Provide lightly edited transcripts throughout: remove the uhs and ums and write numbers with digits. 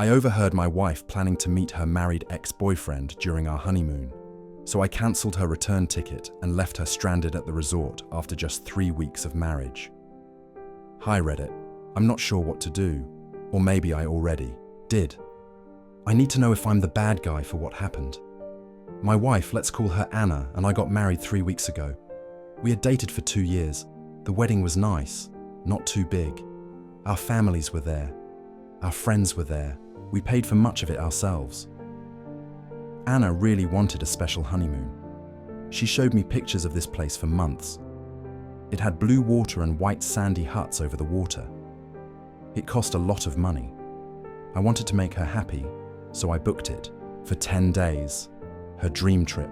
I overheard my wife planning to meet her married ex-boyfriend during our honeymoon, so I cancelled her return ticket and left her stranded at the resort after just 3 weeks of marriage. Hi Reddit, I'm not sure what to do, or maybe I already did. I need to know if I'm the bad guy for what happened. My wife, let's call her Anna, and I got married 3 weeks ago. We had dated for 2 years. The wedding was nice, not too big. Our families were there. Our friends were there. We paid for much of it ourselves. Anna really wanted a special honeymoon. She showed me pictures of this place for months. It had blue water and white sandy huts over the water. It cost a lot of money. I wanted to make her happy, so I booked it for 10 days, her dream trip.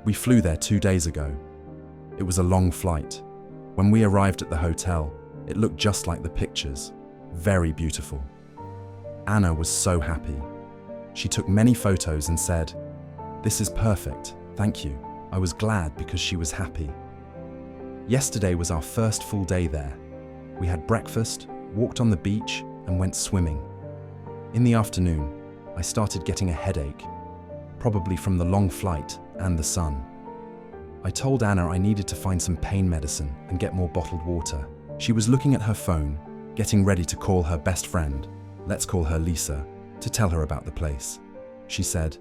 We flew there 2 days ago. It was a long flight. When we arrived at the hotel, it looked just like the pictures, very beautiful. Anna was so happy. She took many photos and said, "This is perfect, thank you." I was glad because she was happy. Yesterday was our first full day there. We had breakfast, walked on the beach, and went swimming. In the afternoon, I started getting a headache, probably from the long flight and the sun. I told Anna I needed to find some pain medicine and get more bottled water. She was looking at her phone, getting ready to call her best friend, let's call her Lisa, to tell her about the place. She said,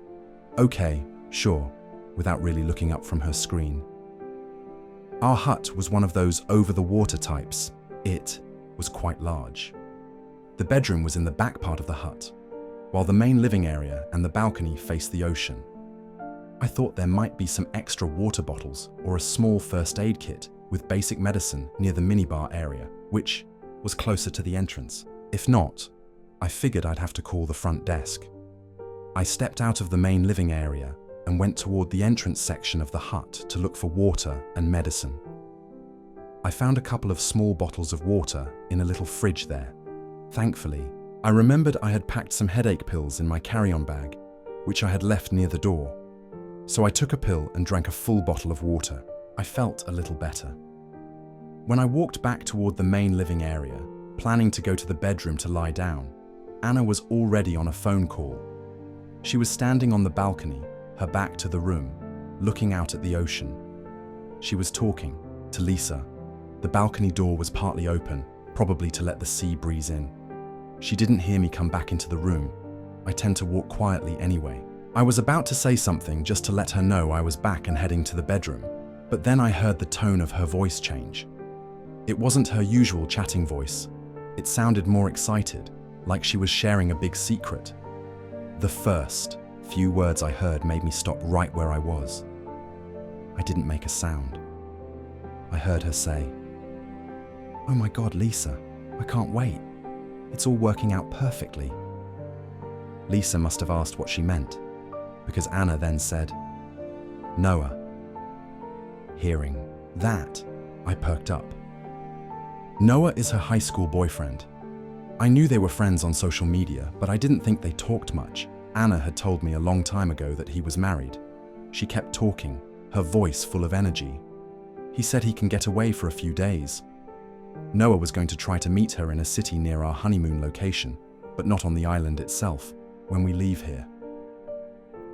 "Okay, sure," without really looking up from her screen. Our hut was one of those over-the-water types. It was quite large. The bedroom was in the back part of the hut, while the main living area and the balcony faced the ocean. I thought there might be some extra water bottles or a small first aid kit with basic medicine near the minibar area, which was closer to the entrance. If not, I figured I'd have to call the front desk. I stepped out of the main living area and went toward the entrance section of the hut to look for water and medicine. I found a couple of small bottles of water in a little fridge there. Thankfully, I remembered I had packed some headache pills in my carry-on bag, which I had left near the door. So I took a pill and drank a full bottle of water. I felt a little better. When I walked back toward the main living area, planning to go to the bedroom to lie down, Anna was already on a phone call. She was standing on the balcony, her back to the room, looking out at the ocean. She was talking to Lisa. The balcony door was partly open, probably to let the sea breeze in. She didn't hear me come back into the room. I tend to walk quietly anyway. I was about to say something just to let her know I was back and heading to the bedroom, but then I heard the tone of her voice change. It wasn't her usual chatting voice. It sounded more excited, like she was sharing a big secret. The first few words I heard made me stop right where I was. I didn't make a sound. I heard her say, "Oh my God, Lisa, I can't wait. It's all working out perfectly." Lisa must have asked what she meant, because Anna then said, "Noah." Hearing that, I perked up. Noah is her high school boyfriend. I knew they were friends on social media, but I didn't think they talked much. Anna had told me a long time ago that he was married. She kept talking, her voice full of energy. He said he can get away for a few days. Noah was going to try to meet her in a city near our honeymoon location, but not on the island itself, when we leave here.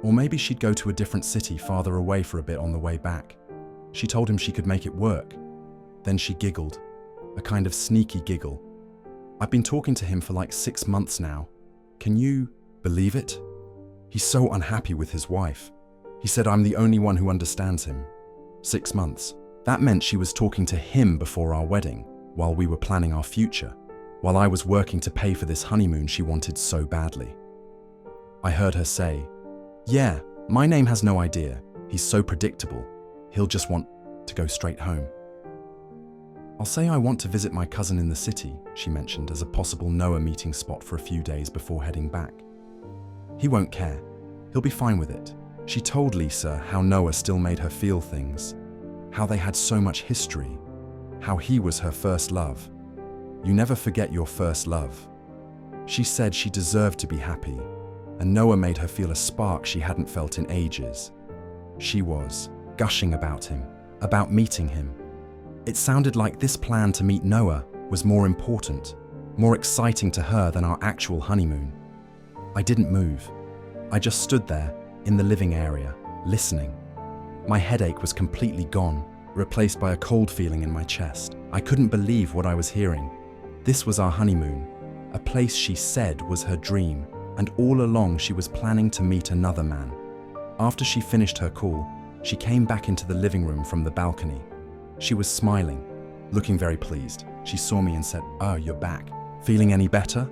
Or maybe she'd go to a different city farther away for a bit on the way back. She told him she could make it work. Then she giggled, a kind of sneaky giggle. I've been talking to him for like 6 months now. Can you believe it? He's so unhappy with his wife. He said I'm the only one who understands him. 6 months. That meant she was talking to him before our wedding, while we were planning our future, while I was working to pay for this honeymoon she wanted so badly. I heard her say, "Yeah, my name has no idea. He's so predictable. He'll just want to go straight home." "I'll say I want to visit my cousin in the city," she mentioned as a possible Noah meeting spot for a few days before heading back. "He won't care. He'll be fine with it." She told Lisa how Noah still made her feel things, how they had so much history, how he was her first love. You never forget your first love. She said she deserved to be happy, and Noah made her feel a spark she hadn't felt in ages. She was gushing about him, about meeting him. It sounded like this plan to meet Noah was more important more exciting to her than our actual honeymoon. I didn't move. I just stood there in the living area, listening. My headache was completely gone, replaced by a cold feeling in my chest. I couldn't believe what I was hearing. This was our honeymoon, a place she said was her dream, and all along she was planning to meet another man. After she finished her call, she came back into the living room from the balcony. She was smiling, looking very pleased. She saw me and said, "Oh, you're back. Feeling any better?"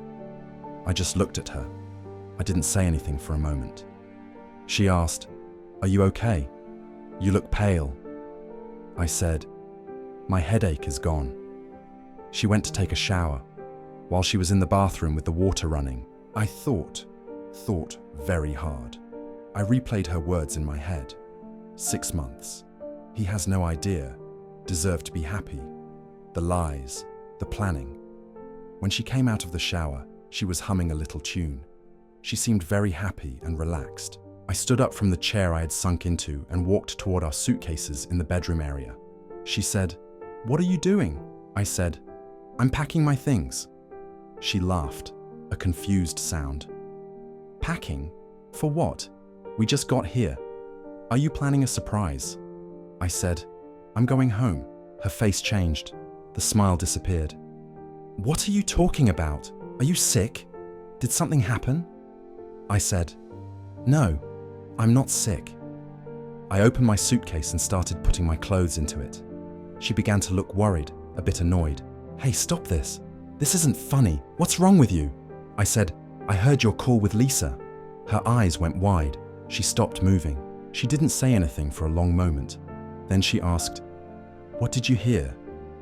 I just looked at her. I didn't say anything for a moment. She asked, "Are you okay? You look pale." I said, "My headache is gone." She went to take a shower. While she was in the bathroom with the water running, I thought very hard. I replayed her words in my head. 6 months. He has no idea. Deserved to be happy. The lies. The planning. When she came out of the shower, she was humming a little tune. She seemed very happy and relaxed. I stood up from the chair I had sunk into and walked toward our suitcases in the bedroom area. She said, "What are you doing?" I said, "I'm packing my things." She laughed, a confused sound. "Packing? For what? We just got here. Are you planning a surprise?" I said, "I'm going home." Her face changed. The smile disappeared. "What are you talking about? Are you sick? Did something happen?" I said, "No, I'm not sick." I opened my suitcase and started putting my clothes into it. She began to look worried, a bit annoyed. "Hey, stop this. This isn't funny. What's wrong with you?" I said, "I heard your call with Lisa." Her eyes went wide. She stopped moving. She didn't say anything for a long moment. Then she asked, "What did you hear?"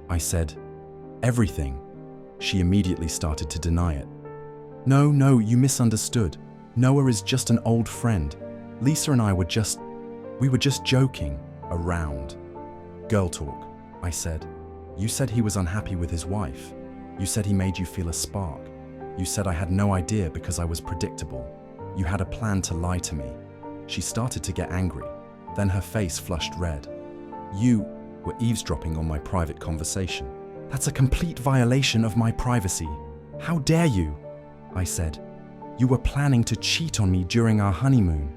I said, "Everything." She immediately started to deny it. No, you misunderstood. Noah is just an old friend. Lisa and I were just joking around." "Girl talk," I said. "You said he was unhappy with his wife. You said he made you feel a spark. You said I had no idea because I was predictable. You had a plan to lie to me." She started to get angry. Then her face flushed red. "You were eavesdropping on my private conversation. That's a complete violation of my privacy. How dare you?" I said. "You were planning to cheat on me during our honeymoon.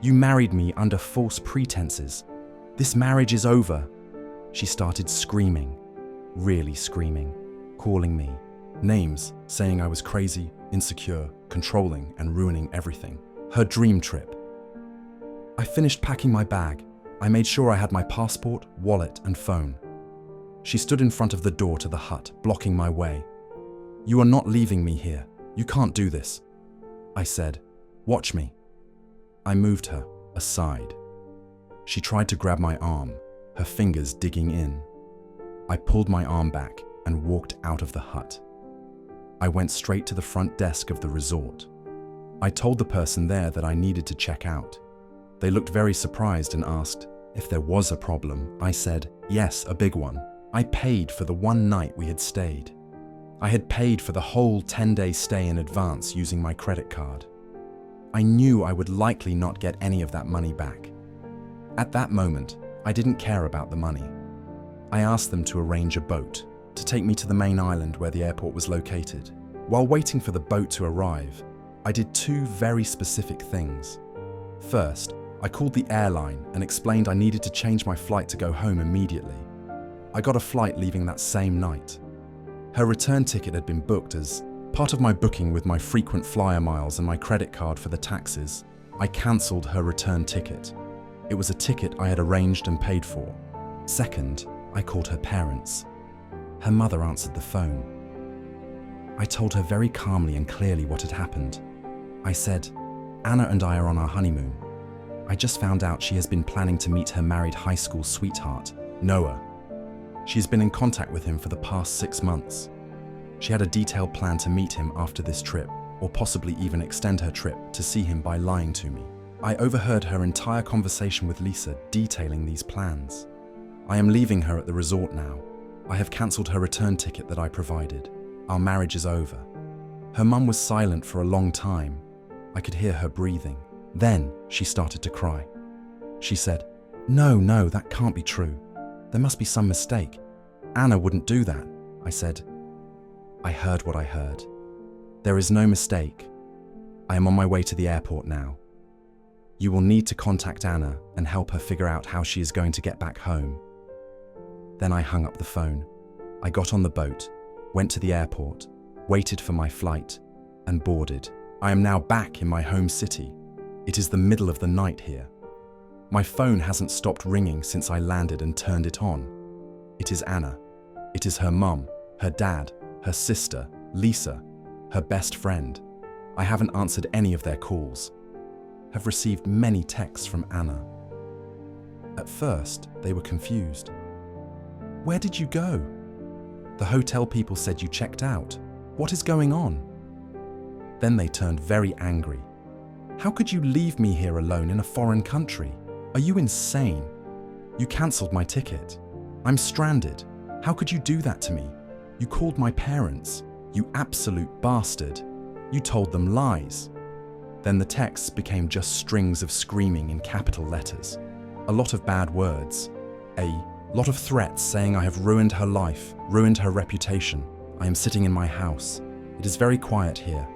You married me under false pretenses. This marriage is over." She started screaming, really screaming, calling me names, saying I was crazy, insecure, controlling, and ruining everything. Her dream trip. I finished packing my bag. I made sure I had my passport, wallet, and phone. She stood in front of the door to the hut, blocking my way. "You are not leaving me here. You can't do this." I said, "Watch me." I moved her aside. She tried to grab my arm, her fingers digging in. I pulled my arm back and walked out of the hut. I went straight to the front desk of the resort. I told the person there that I needed to check out. They looked very surprised and asked if there was a problem. I said, "Yes, a big one. I paid for the one night we had stayed. I had paid for the whole 10-day stay in advance using my credit card. I knew I would likely not get any of that money back. At that moment, I didn't care about the money. I asked them to arrange a boat to take me to the main island where the airport was located. While waiting for the boat to arrive, I did 2 very specific things. First, I called the airline and explained I needed to change my flight to go home immediately. I got a flight leaving that same night. Her return ticket had been booked as part of my booking with my frequent flyer miles and my credit card for the taxes. I cancelled her return ticket. It was a ticket I had arranged and paid for. Second, I called her parents. Her mother answered the phone. I told her very calmly and clearly what had happened. I said, "Anna and I are on our honeymoon. I just found out she has been planning to meet her married high school sweetheart, Noah. She has been in contact with him for the past 6 months. She had a detailed plan to meet him after this trip, or possibly even extend her trip to see him by lying to me. I overheard her entire conversation with Lisa detailing these plans. I am leaving her at the resort now. I have cancelled her return ticket that I provided. Our marriage is over." Her mum was silent for a long time. I could hear her breathing. Then she started to cry. She said, No, that can't be true. There must be some mistake. Anna wouldn't do that." I said, I heard what I heard. There is no mistake. I am on my way to the airport now. You will need to contact Anna and help her figure out how she is going to get back home. Then I hung up the phone. I got on the boat, went to the airport, waited for my flight, and boarded. I am now back in my home city. It is the middle of the night here. My phone hasn't stopped ringing since I landed and turned it on. It is Anna. It is her mum, her dad, her sister, Lisa, her best friend. I haven't answered any of their calls. Have received many texts from Anna. At first, they were confused. Where did you go? The hotel people said you checked out. What is going on? Then they turned very angry. How could you leave me here alone in a foreign country? Are you insane? You cancelled my ticket. I'm stranded. How could you do that to me? You called my parents. You absolute bastard. You told them lies. Then the texts became just strings of screaming in capital letters. A lot of bad words. A lot of threats saying I have ruined her life, ruined her reputation. I am sitting in my house. It is very quiet here.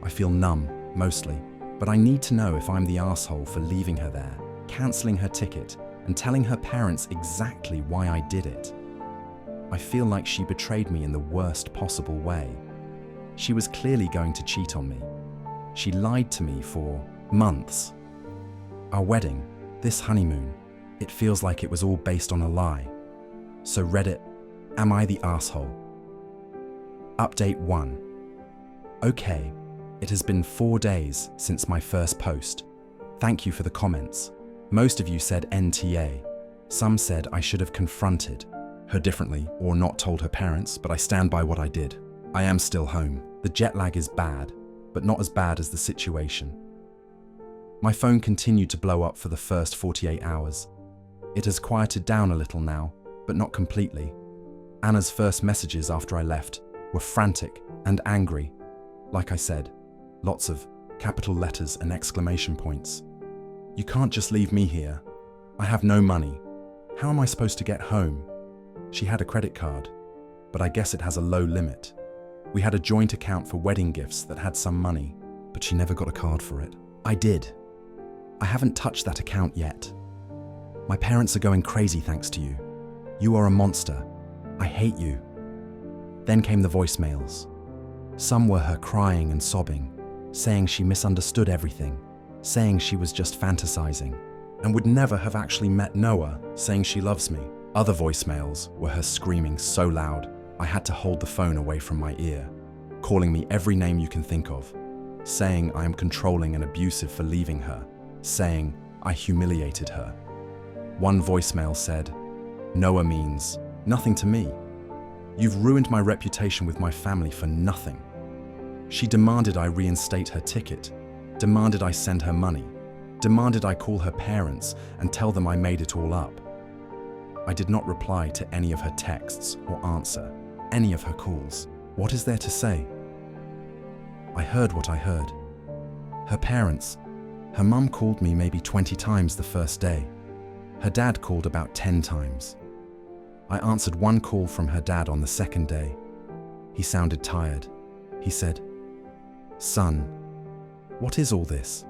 I feel numb, mostly, but I need to know if I'm the asshole for leaving her there, cancelling her ticket, and telling her parents exactly why I did it. I feel like she betrayed me in the worst possible way. She was clearly going to cheat on me. She lied to me for months. Our wedding, this honeymoon, it feels like it was all based on a lie. So Reddit, am I the asshole? Update 1. Okay, it has been 4 days since my first post. Thank you for the comments. Most of you said NTA. Some said I should have confronted her differently or not told her parents, but I stand by what I did. I am still home. The jet lag is bad, but not as bad as the situation. My phone continued to blow up for the first 48 hours. It has quieted down a little now, but not completely. Anna's first messages after I left were frantic and angry. Like I said, lots of capital letters and exclamation points. You can't just leave me here. I have no money. How am I supposed to get home? She had a credit card, but I guess it has a low limit. We had a joint account for wedding gifts that had some money, but she never got a card for it. I did. I haven't touched that account yet. My parents are going crazy thanks to you. You are a monster. I hate you. Then came the voicemails. Some were her crying and sobbing, saying she misunderstood everything, saying she was just fantasizing, and would never have actually met Noah, saying she loves me. Other voicemails were her screaming so loud, I had to hold the phone away from my ear, calling me every name you can think of, saying I am controlling and abusive for leaving her, saying I humiliated her. One voicemail said, Noah means nothing to me. You've ruined my reputation with my family for nothing. She demanded I reinstate her ticket, demanded I send her money, demanded I call her parents and tell them I made it all up. I did not reply to any of her texts or answer any of her calls. What is there to say? I heard what I heard. Her parents, her mum called me maybe 20 times the first day. Her dad called about 10 times. I answered one call from her dad on the second day. He sounded tired. He said, Son, what is all this?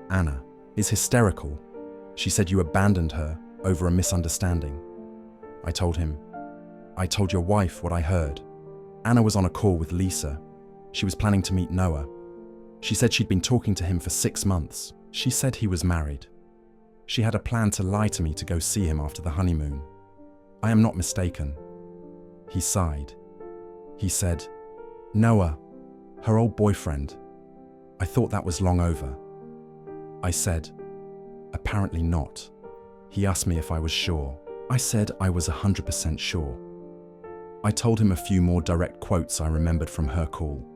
Anna is hysterical. She said you abandoned her over a misunderstanding. I told him, I told your wife what I heard. Anna was on a call with Lisa. She was planning to meet Noah. She said she'd been talking to him for 6 months. She said he was married. She had a plan to lie to me to go see him after the honeymoon. I am not mistaken. He sighed. He said, Noah, her old boyfriend. I thought that was long over. I said, apparently not. He asked me if I was sure. I said I was 100% sure. I told him a few more direct quotes I remembered from her call.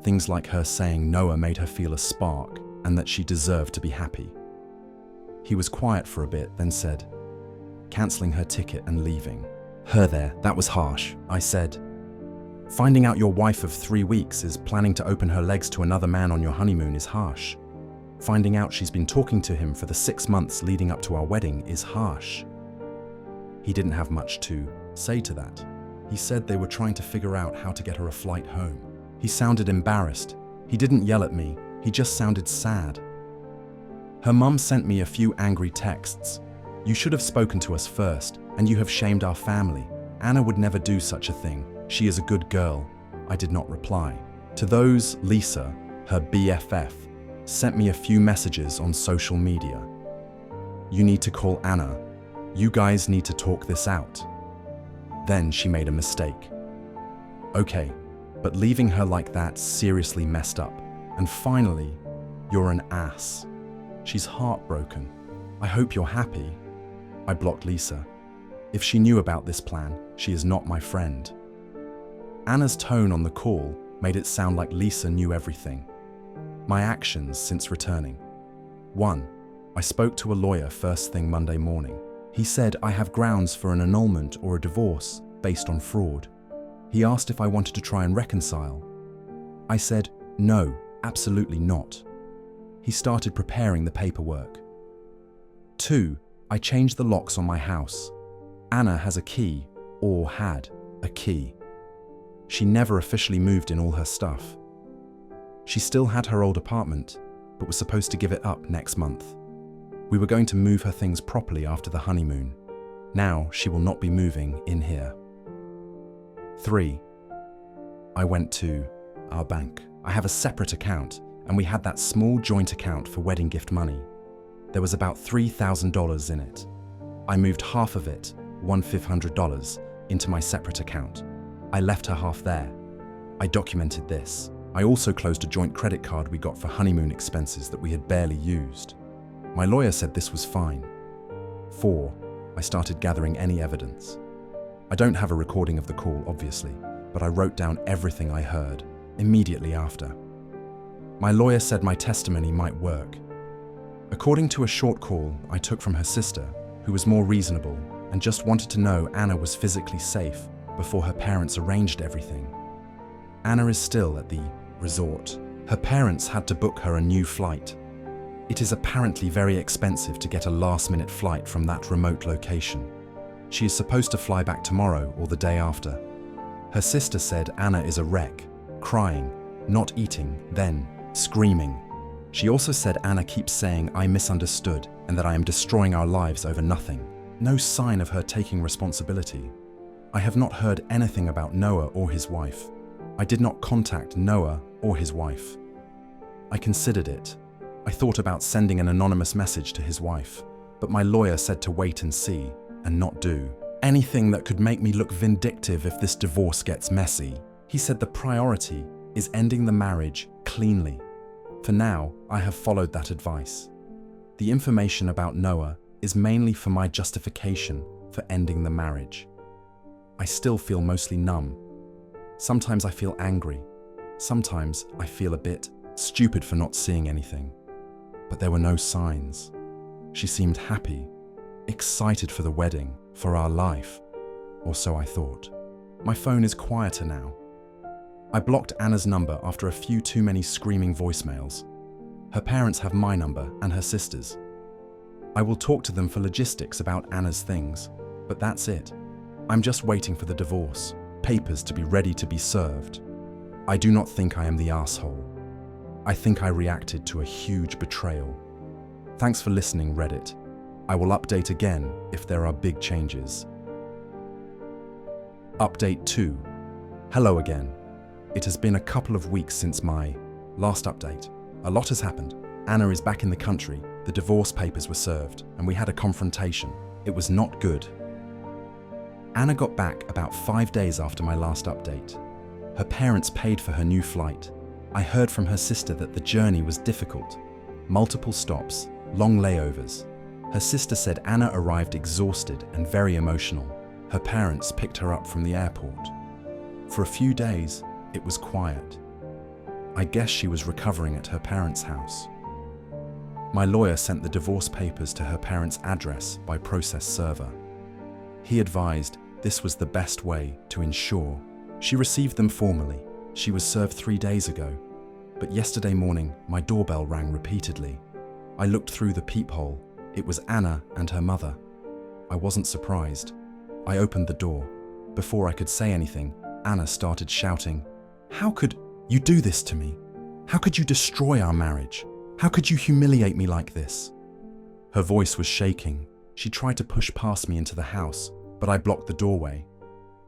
Things like her saying Noah made her feel a spark and that she deserved to be happy. He was quiet for a bit, then said, cancelling her ticket and leaving. Her there, that was harsh. I said, finding out your wife of 3 weeks is planning to open her legs to another man on your honeymoon is harsh. Finding out she's been talking to him for the 6 months leading up to our wedding is harsh. He didn't have much to say to that. He said they were trying to figure out how to get her a flight home. He sounded embarrassed. He didn't yell at me, he just sounded sad. Her mum sent me a few angry texts. You should have spoken to us first, and you have shamed our family. Anna would never do such a thing. She is a good girl. I did not reply. To those, Lisa, her BFF, sent me a few messages on social media. You need to call Anna. You guys need to talk this out. Then she made a mistake. Okay, but leaving her like that seriously messed up. And finally, you're an ass. She's heartbroken. I hope you're happy. I blocked Lisa. If she knew about this plan, she is not my friend. Anna's tone on the call made it sound like Lisa knew everything. My actions since returning. 1. I spoke to a lawyer first thing Monday morning. He said I have grounds for an annulment or a divorce based on fraud. He asked if I wanted to try and reconcile. I said, no, absolutely not. He started preparing the paperwork. 2. I changed the locks on my house. Anna has a key, or had a key. She never officially moved in all her stuff. She still had her old apartment, but was supposed to give it up next month. We were going to move her things properly after the honeymoon. Now she will not be moving in here. 3. I went to our bank. I have a separate account, and we had that small joint account for wedding gift money. There was about $3,000 in it. I moved half of it, $1,500, into my separate account. I left her half there. I documented this. I also closed a joint credit card we got for honeymoon expenses that we had barely used. My lawyer said this was fine. 4. I started gathering any evidence. I don't have a recording of the call, obviously, but I wrote down everything I heard immediately after. My lawyer said my testimony might work. According to a short call I took from her sister, who was more reasonable and just wanted to know Anna was physically safe before her parents arranged everything. Anna is still at the resort. Her parents had to book her a new flight. It is apparently very expensive to get a last-minute flight from that remote location. She is supposed to fly back tomorrow or the day after. Her sister said Anna is a wreck, crying, not eating, then screaming. She also said Anna keeps saying I misunderstood and that I am destroying our lives over nothing. No sign of her taking responsibility. I have not heard anything about Noah or his wife. I did not contact Noah or his wife. I considered it. I thought about sending an anonymous message to his wife, but my lawyer said to wait and see and not do anything that could make me look vindictive if this divorce gets messy. He said the priority is ending the marriage cleanly. For now, I have followed that advice. The information about Noah is mainly for my justification for ending the marriage. I still feel mostly numb. Sometimes I feel angry. Sometimes I feel a bit stupid for not seeing anything. But there were no signs. She seemed happy, excited for the wedding, for our life, or so I thought. My phone is quieter now. I blocked Anna's number after a few too many screaming voicemails. Her parents have my number and her sister's. I will talk to them for logistics about Anna's things, but that's it. I'm just waiting for the divorce, papers to be ready to be served. I do not think I am the asshole. I think I reacted to a huge betrayal. Thanks for listening, Reddit. I will update again if there are big changes. Update 2. Hello again. It has been a couple of weeks since my last update. A lot has happened. Anna is back in the country, the divorce papers were served, and we had a confrontation. It was not good. Anna got back about 5 days after my last update. Her parents paid for her new flight. I heard from her sister that the journey was difficult. Multiple stops, long layovers. Her sister said Anna arrived exhausted and very emotional. Her parents picked her up from the airport. For a few days, it was quiet. I guess she was recovering at her parents' house. My lawyer sent the divorce papers to her parents' address by process server. He advised this was the best way to ensure. She received them formally. She was served 3 days ago. But yesterday morning, my doorbell rang repeatedly. I looked through the peephole. It was Anna and her mother. I wasn't surprised. I opened the door. Before I could say anything, Anna started shouting, "How could you do this to me? How could you destroy our marriage? How could you humiliate me like this?" Her voice was shaking. She tried to push past me into the house, but I blocked the doorway.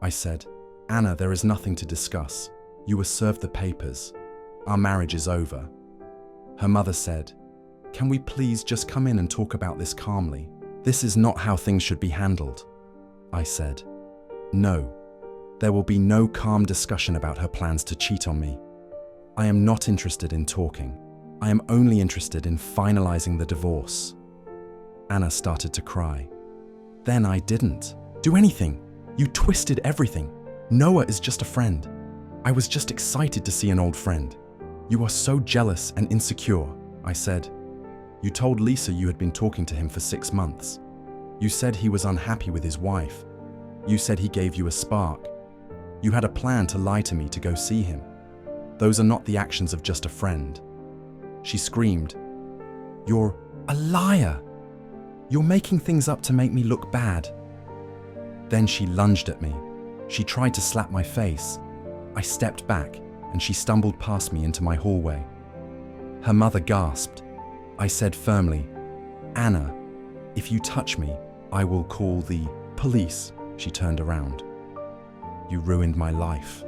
I said, "Anna, there is nothing to discuss. You were served the papers. Our marriage is over." Her mother said, "Can we please just come in and talk about this calmly? This is not how things should be handled." I said, "No, there will be no calm discussion about her plans to cheat on me. I am not interested in talking. I am only interested in finalizing the divorce." Anna started to cry. "Then I didn't do anything. You twisted everything. Noah is just a friend. I was just excited to see an old friend. You are so jealous and insecure," I said. "You told Lisa you had been talking to him for 6 months. You said he was unhappy with his wife. You said he gave you a spark. You had a plan to lie to me to go see him. Those are not the actions of just a friend." She screamed, "You're a liar! You're making things up to make me look bad." Then she lunged at me. She tried to slap my face. I stepped back, and she stumbled past me into my hallway. Her mother gasped. I said firmly, "Anna, if you touch me, I will call the police." She turned around. "You ruined my life,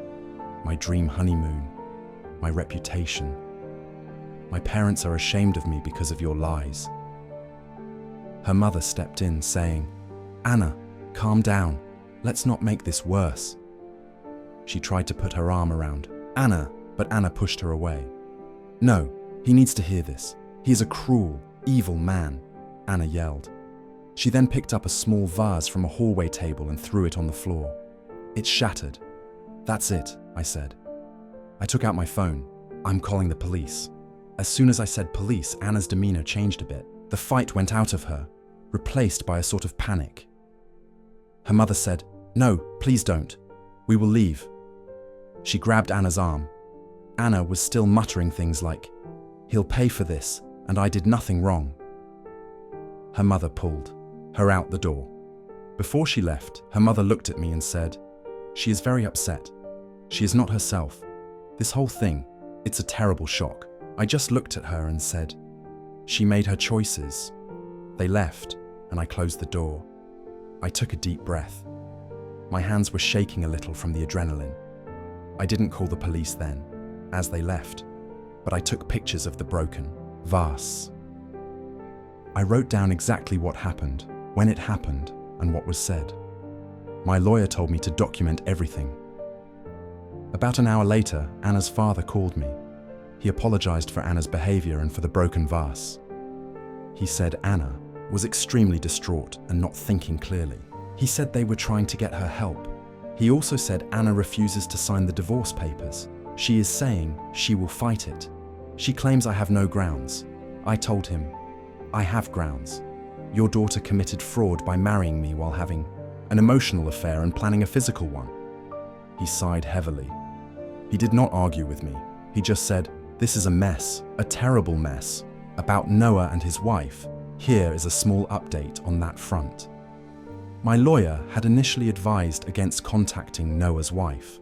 my dream honeymoon, my reputation. My parents are ashamed of me because of your lies." Her mother stepped in, saying, "Anna, calm down. Let's not make this worse." She tried to put her arm around Anna, but Anna pushed her away. "No, he needs to hear this. He is a cruel, evil man," Anna yelled. She then picked up a small vase from a hallway table and threw it on the floor. It shattered. "That's it," I said. I took out my phone. "I'm calling the police." As soon as I said police, Anna's demeanor changed a bit. The fight went out of her, replaced by a sort of panic. Her mother said, "No, please don't. We will leave." She grabbed Anna's arm. Anna was still muttering things like, "He'll pay for this, and I did nothing wrong." Her mother pulled her out the door. Before she left, her mother looked at me and said, "She is very upset. She is not herself. This whole thing, it's a terrible shock." I just looked at her and said, "She made her choices." They left, and I closed the door. I took a deep breath. My hands were shaking a little from the adrenaline. I didn't call the police then, as they left, but I took pictures of the broken vase. I wrote down exactly what happened, when it happened, and what was said. My lawyer told me to document everything. About an hour later, Anna's father called me. He apologized for Anna's behavior and for the broken vase. He said Anna was extremely distraught and not thinking clearly. He said they were trying to get her help. He also said Anna refuses to sign the divorce papers. She is saying she will fight it. She claims I have no grounds. I told him, "I have grounds. Your daughter committed fraud by marrying me while having an emotional affair and planning a physical one." He sighed heavily. He did not argue with me. He just said, "This is a mess, a terrible mess. About Noah and his wife, here is a small update on that front." My lawyer had initially advised against contacting Noah's wife.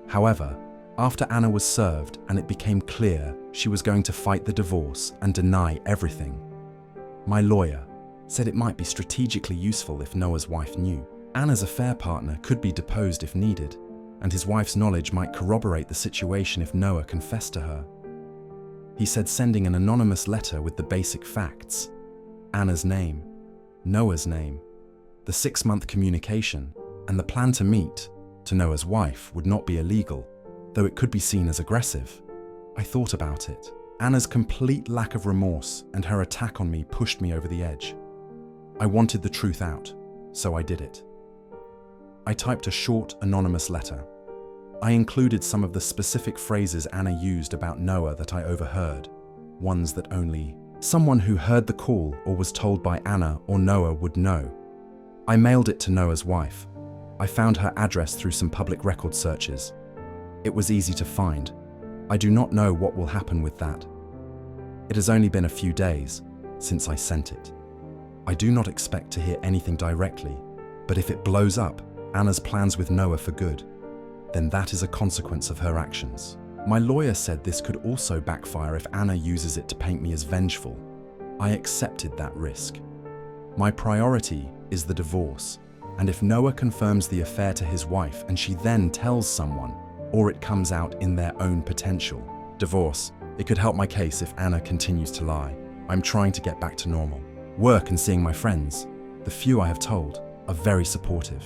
However, after Anna was served and it became clear she was going to fight the divorce and deny everything, my lawyer said it might be strategically useful if Noah's wife knew. Anna's affair partner could be deposed if needed, and his wife's knowledge might corroborate the situation if Noah confessed to her. He said sending an anonymous letter with the basic facts, Anna's name, Noah's name, the 6-month communication, and the plan to meet, to Noah's wife would not be illegal, though it could be seen as aggressive. I thought about it. Anna's complete lack of remorse and her attack on me pushed me over the edge. I wanted the truth out, so I did it. I typed a short, anonymous letter. I included some of the specific phrases Anna used about Noah that I overheard, ones that only someone who heard the call or was told by Anna or Noah would know. I mailed it to Noah's wife. I found her address through some public record searches. It was easy to find. I do not know what will happen with that. It has only been a few days since I sent it. I do not expect to hear anything directly, but if it blows up, Anna's plans with Noah for good, then that is a consequence of her actions. My lawyer said this could also backfire if Anna uses it to paint me as vengeful. I accepted that risk. My priority is the divorce, and if Noah confirms the affair to his wife and she then tells someone, or it comes out in their own potential divorce, it could help my case if Anna continues to lie. I'm trying to get back to normal. Work and seeing my friends, the few I have told, are very supportive.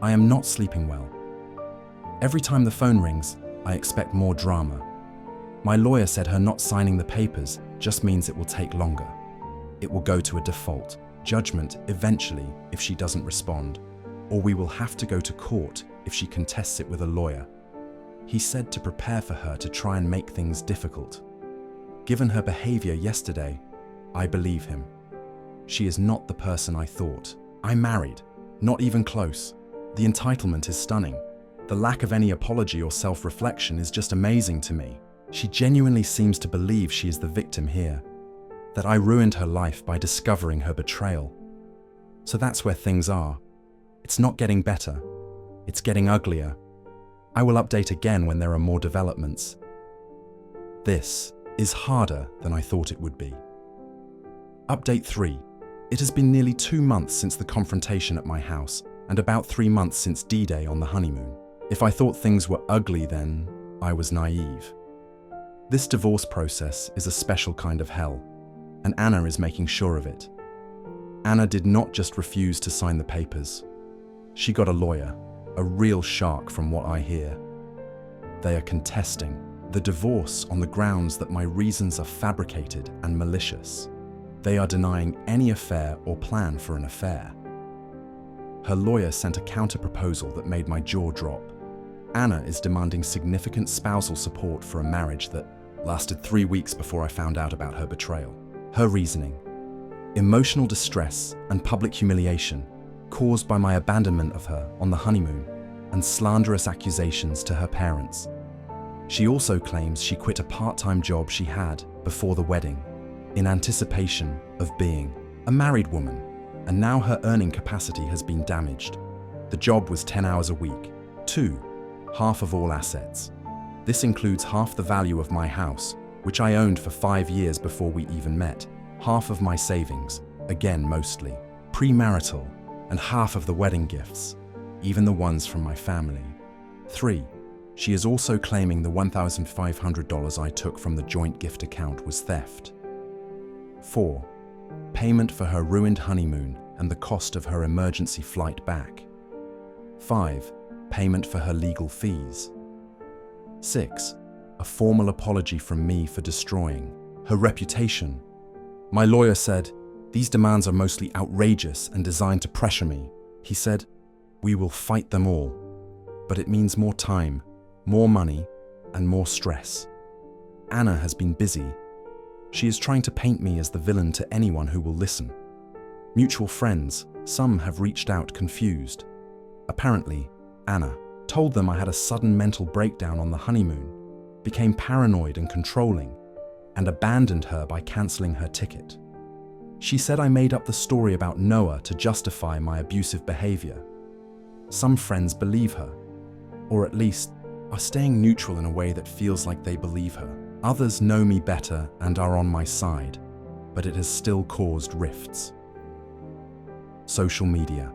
I am not sleeping well. Every time the phone rings, I expect more drama. My lawyer said her not signing the papers just means it will take longer. It will go to a default judgment eventually if she doesn't respond, or we will have to go to court if she contests it with a lawyer. He said to prepare for her to try and make things difficult. Given her behavior yesterday, I believe him. She is not the person I thought. I'm married, not even close. The entitlement is stunning. The lack of any apology or self-reflection is just amazing to me. She genuinely seems to believe she is the victim here, that I ruined her life by discovering her betrayal. So that's where things are. It's not getting better. It's getting uglier. I will update again when there are more developments. This is harder than I thought it would be. Update 3. It has been nearly 2 months since the confrontation at my house and about 3 months since D-Day on the honeymoon. If I thought things were ugly then, I was naive. This divorce process is a special kind of hell, and Anna is making sure of it. Anna did not just refuse to sign the papers. She got a lawyer, a real shark from what I hear. They are contesting the divorce on the grounds that my reasons are fabricated and malicious. They are denying any affair or plan for an affair. Her lawyer sent a counter-proposal that made my jaw drop. Anna is demanding significant spousal support for a marriage that lasted 3 weeks before I found out about her betrayal. Her reasoning: emotional distress and public humiliation caused by my abandonment of her on the honeymoon and slanderous accusations to her parents. She also claims she quit a part-time job she had before the wedding in anticipation of being a married woman, and now her earning capacity has been damaged. The job was 10 hours a week. 2. Half of all assets. This includes half the value of my house, which I owned for 5 years before we even met, half of my savings, again mostly premarital, and half of the wedding gifts, even the ones from my family. 3. She is also claiming the $1,500 I took from the joint gift account was theft. 4. Payment for her ruined honeymoon and the cost of her emergency flight back. 5. Payment for her legal fees. 6. A formal apology from me for destroying her reputation. My lawyer said, "These demands are mostly outrageous and designed to pressure me." He said, "We will fight them all, but it means more time, more money, and more stress." Anna has been busy. She is trying to paint me as the villain to anyone who will listen. Mutual friends, some have reached out confused. Apparently, Anna told them I had a sudden mental breakdown on the honeymoon, became paranoid and controlling, and abandoned her by cancelling her ticket. She said I made up the story about Noah to justify my abusive behaviour. Some friends believe her, or at least are staying neutral in a way that feels like they believe her. Others know me better and are on my side, but it has still caused rifts. Social media.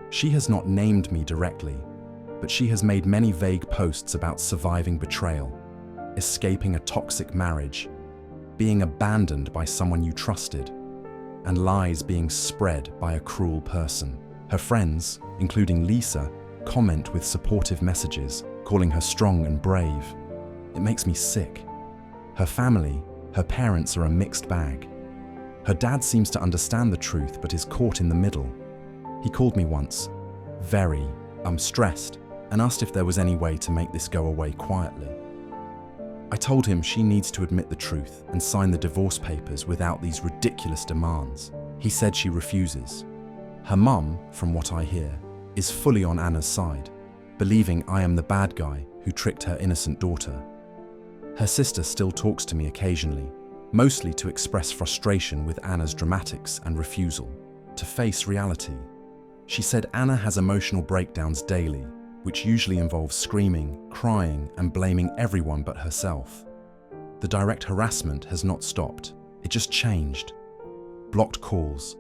She has not named me directly, but she has made many vague posts about surviving betrayal, escaping a toxic marriage, being abandoned by someone you trusted, and lies being spread by a cruel person. Her friends, including Lisa, comment with supportive messages, calling her strong and brave. It makes me sick. Her family, her parents are a mixed bag. Her dad seems to understand the truth but is caught in the middle. He called me once, very stressed, and asked if there was any way to make this go away quietly. I told him she needs to admit the truth and sign the divorce papers without these ridiculous demands. He said she refuses. Her mum, from what I hear, is fully on Anna's side, believing I am the bad guy who tricked her innocent daughter. Her sister still talks to me occasionally, mostly to express frustration with Anna's dramatics and refusal to face reality. She said Anna has emotional breakdowns daily, which usually involves screaming, crying, and blaming everyone but herself. The direct harassment has not stopped. It just changed. Blocked calls.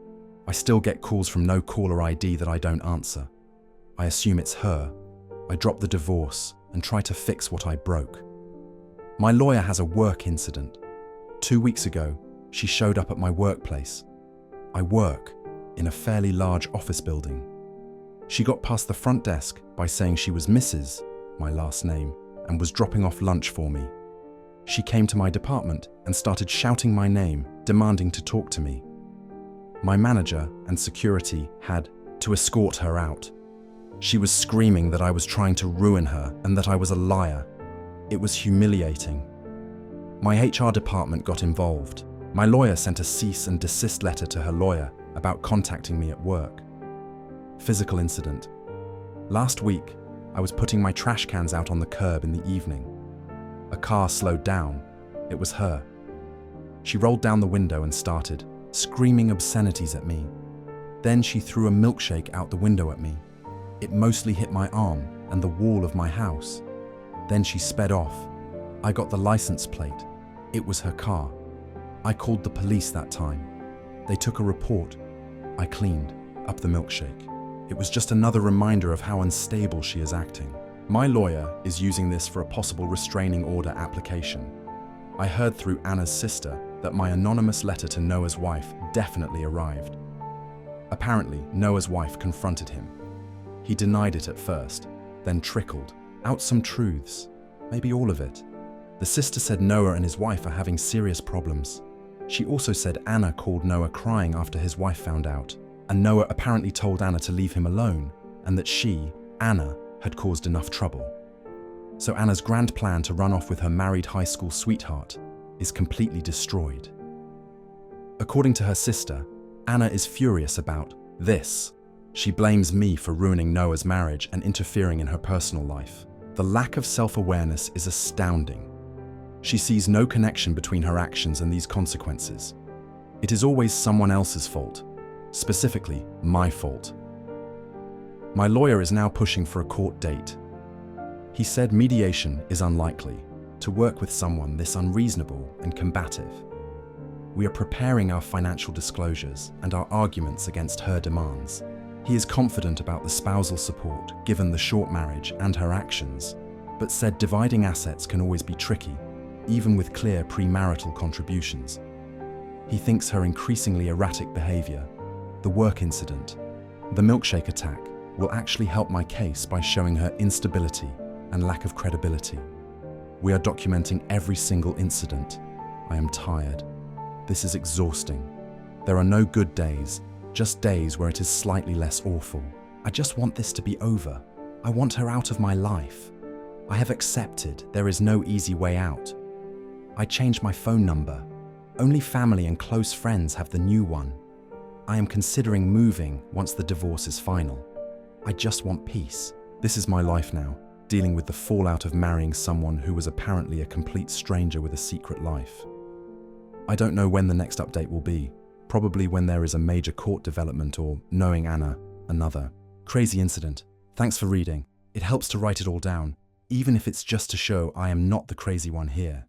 I still get calls from no caller ID that I don't answer. I assume it's her. I drop the divorce and try to fix what I broke. My lawyer has a work incident. 2 weeks ago, she showed up at my workplace. I work in a fairly large office building. She got past the front desk by saying she was Mrs., my last name, and was dropping off lunch for me. She came to my department and started shouting my name, demanding to talk to me. My manager and security had to escort her out. She was screaming that I was trying to ruin her and that I was a liar. It was humiliating. My HR department got involved. My lawyer sent a cease and desist letter to her lawyer about contacting me at work. Physical incident. Last week, I was putting my trash cans out on the curb in the evening. A car slowed down. It was her. She rolled down the window and started screaming obscenities at me. Then she threw a milkshake out the window at me. It mostly hit my arm and the wall of my house. Then she sped off. I got the license plate. It was her car. I called the police that time. They took a report. I cleaned up the milkshake. It was just another reminder of how unstable she is acting. My lawyer is using this for a possible restraining order application. I heard through Anna's sister that my anonymous letter to Noah's wife definitely arrived. Apparently, Noah's wife confronted him. He denied it at first, then trickled out some truths, maybe all of it. The sister said Noah and his wife are having serious problems. She also said Anna called Noah crying after his wife found out, and Noah apparently told Anna to leave him alone, and that she, Anna, had caused enough trouble. So Anna's grand plan to run off with her married high school sweetheart is completely destroyed. According to her sister, Anna is furious about this. She blames me for ruining Noah's marriage and interfering in her personal life. The lack of self-awareness is astounding. She sees no connection between her actions and these consequences. It is always someone else's fault, specifically my fault. My lawyer is now pushing for a court date. He said mediation is unlikely to work with someone this unreasonable and combative. We are preparing our financial disclosures and our arguments against her demands. He is confident about the spousal support given the short marriage and her actions, but said dividing assets can always be tricky, even with clear premarital contributions. He thinks her increasingly erratic behavior, the work incident, the milkshake attack, will actually help my case by showing her instability and lack of credibility. We are documenting every single incident. I am tired. This is exhausting. There are no good days, just days where it is slightly less awful. I just want this to be over. I want her out of my life. I have accepted there is no easy way out. I changed my phone number. Only family and close friends have the new one. I am considering moving once the divorce is final. I just want peace. This is my life now, dealing with the fallout of marrying someone who was apparently a complete stranger with a secret life. I don't know when the next update will be, probably when there is a major court development or, knowing Anna, another crazy incident. Thanks for reading. It helps to write it all down, even if it's just to show I am not the crazy one here.